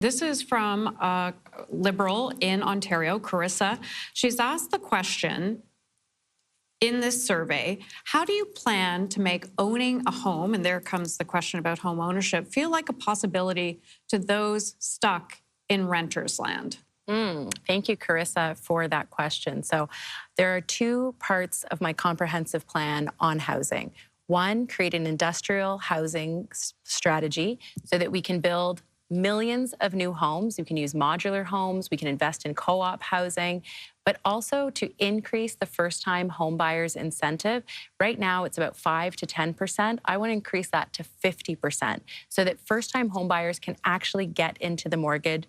This is from a Liberal in Ontario, Carissa. She's asked the question in this survey, how do you plan to make owning a home, and there comes the question about home ownership, feel like a possibility to those stuck in renter's land? Thank you, Carissa, for that question. So there are two parts of my comprehensive plan on housing. One, create an industrial housing strategy so that we can build millions of new homes. We can use modular homes. We can invest in co-op housing, but also to increase the first-time home buyers incentive. Right now, it's about 5 to 10%. I want to increase that to 50% so that first-time home buyers can actually get into the market,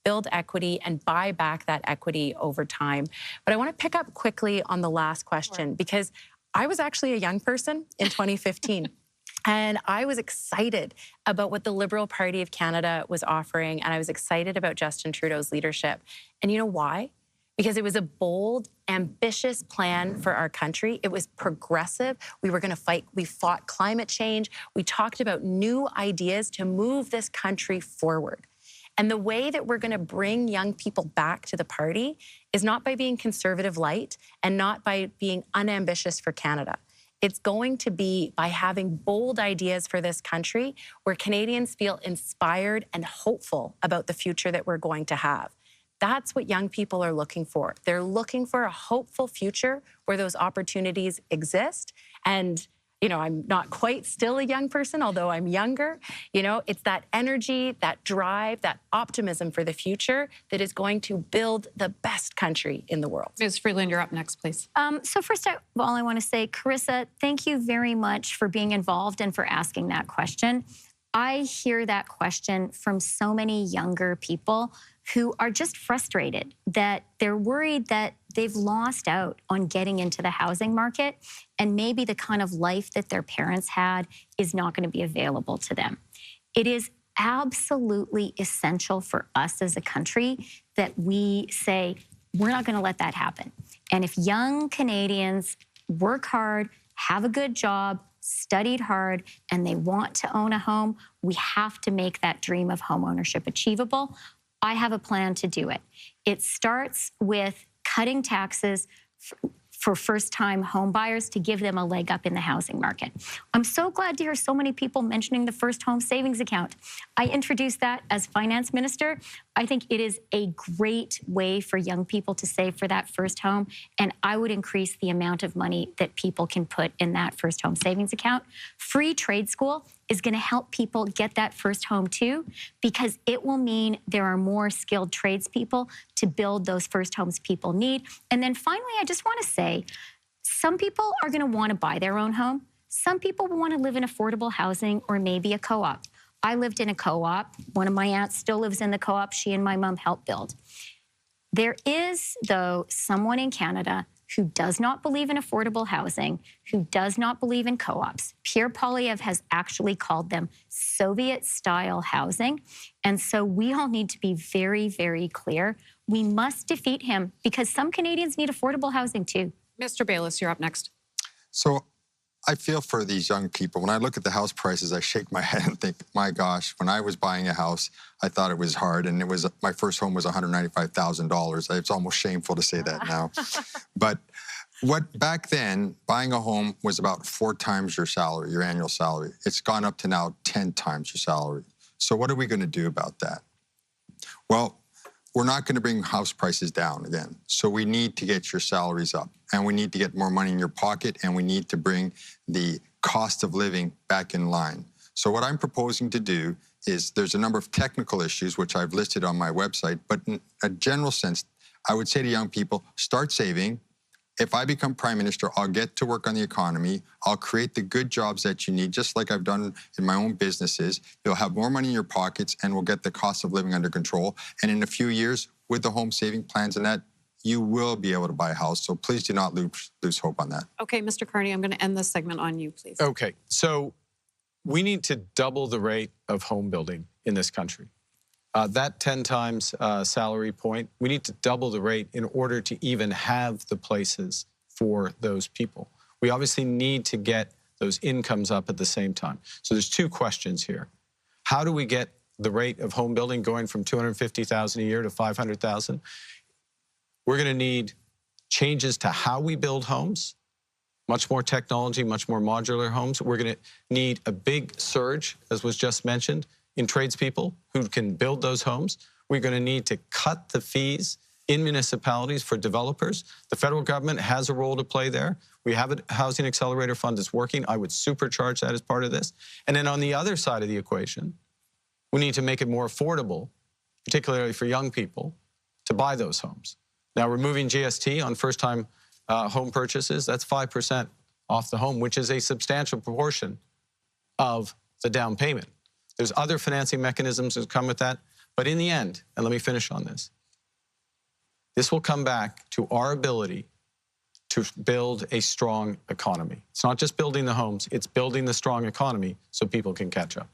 build equity, and buy back that equity over time. But I want to pick up quickly on the last question because I was actually a young person in 2015. And I was excited about what the Liberal Party of Canada was offering, and I was excited about Justin Trudeau's leadership. And you know why? Because it was a bold, ambitious plan for our country. It was progressive. We were going to fight. We fought climate change. We talked about new ideas to move this country forward. And the way that we're going to bring young people back to the party is not by being conservative light and not by being unambitious for Canada. It's going to be by having bold ideas for this country where Canadians feel inspired and hopeful about the future that we're going to have. That's what young people are looking for. They're looking for a hopeful future where those opportunities exist. And you know, I'm not quite still a young person, although I'm younger. You know, it's that energy, that drive, that optimism for the future that is going to build the best country in the world. Ms. Freeland, you're up next, please. So first of all, I want to say, Carissa, thank you very much for being involved and for asking that question. I hear that question from so many younger people who are just frustrated that they're worried that they've lost out on getting into the housing market and maybe the kind of life that their parents had is not going to be available to them. It is absolutely essential for us as a country that we say, we're not going to let that happen. And if young Canadians work hard, have a good job, studied hard, and they want to own a home, we have to make that dream of home ownership achievable. I have a plan to do it. It starts with cutting taxes for first-time home buyers to give them a leg up in the housing market. I'm so glad to hear so many people mentioning the first home savings account. I introduced that as finance minister. I think it is a great way for young people to save for that first home, and I would increase the amount of money that people can put in that first home savings account. Free trade school is going to help people get that first home too, because it will mean there are more skilled tradespeople to build those first homes people need. And then finally, I just want to say, some people are going to want to buy their own home. Some people want to live in affordable housing or maybe a co-op. I lived in a co-op. One of my aunts still lives in the co-op she and my mom helped build. There is, though, someone in Canada who does not believe in affordable housing, who does not believe in co-ops. Pierre Poilievre has actually called them Soviet-style housing. And so we all need to be very, very clear. We must defeat him because some Canadians need affordable housing too. Mr. Bayless, you're up next. So I feel for these young people. When I look at the house prices, I shake my head and think, my gosh, when I was buying a house, I thought it was hard. And it was, my first home was $195,000. It's almost shameful to say that now. But back then, buying a home was about 4 times your salary, your annual salary. It's gone up to now 10 times your salary. So what are we going to do about that? Well, we're not going to bring house prices down again. So we need to get your salaries up, and we need to get more money in your pocket, and we need to bring the cost of living back in line. So what I'm proposing to do is there's a number of technical issues, which I've listed on my website, but in a general sense, I would say to young people, start saving. If I become Prime Minister, I'll get to work on the economy. I'll create the good jobs that you need, just like I've done in my own businesses. You'll have more money in your pockets, and we'll get the cost of living under control. And in a few years, with the home saving plans and that, you will be able to buy a house. So please do not lose hope on that. Okay, Mr. Carney, I'm going to end this segment on you, please. Okay, so we need to double the rate of home building in this country. That 10 times salary point, we need to double the rate in order to even have the places for those people. We obviously need to get those incomes up at the same time. So there's 2 questions here. How do we get the rate of home building going from 250,000 a year to 500,000. We're going to need changes to how we build homes, much more technology, much more modular homes. We're going to need a big surge, as was just mentioned, in tradespeople who can build those homes. We're going to need to cut the fees in municipalities for developers. The federal government has a role to play there. We have a housing accelerator fund that's working. I would supercharge that as part of this. And then on the other side of the equation, we need to make it more affordable, particularly for young people, to buy those homes. Now, removing GST on first-time home purchases, that's 5% off the home, which is a substantial proportion of the down payment. There's other financing mechanisms that come with that. But in the end, and let me finish on this, this will come back to our ability to build a strong economy. It's not just building the homes, it's building the strong economy so people can catch up.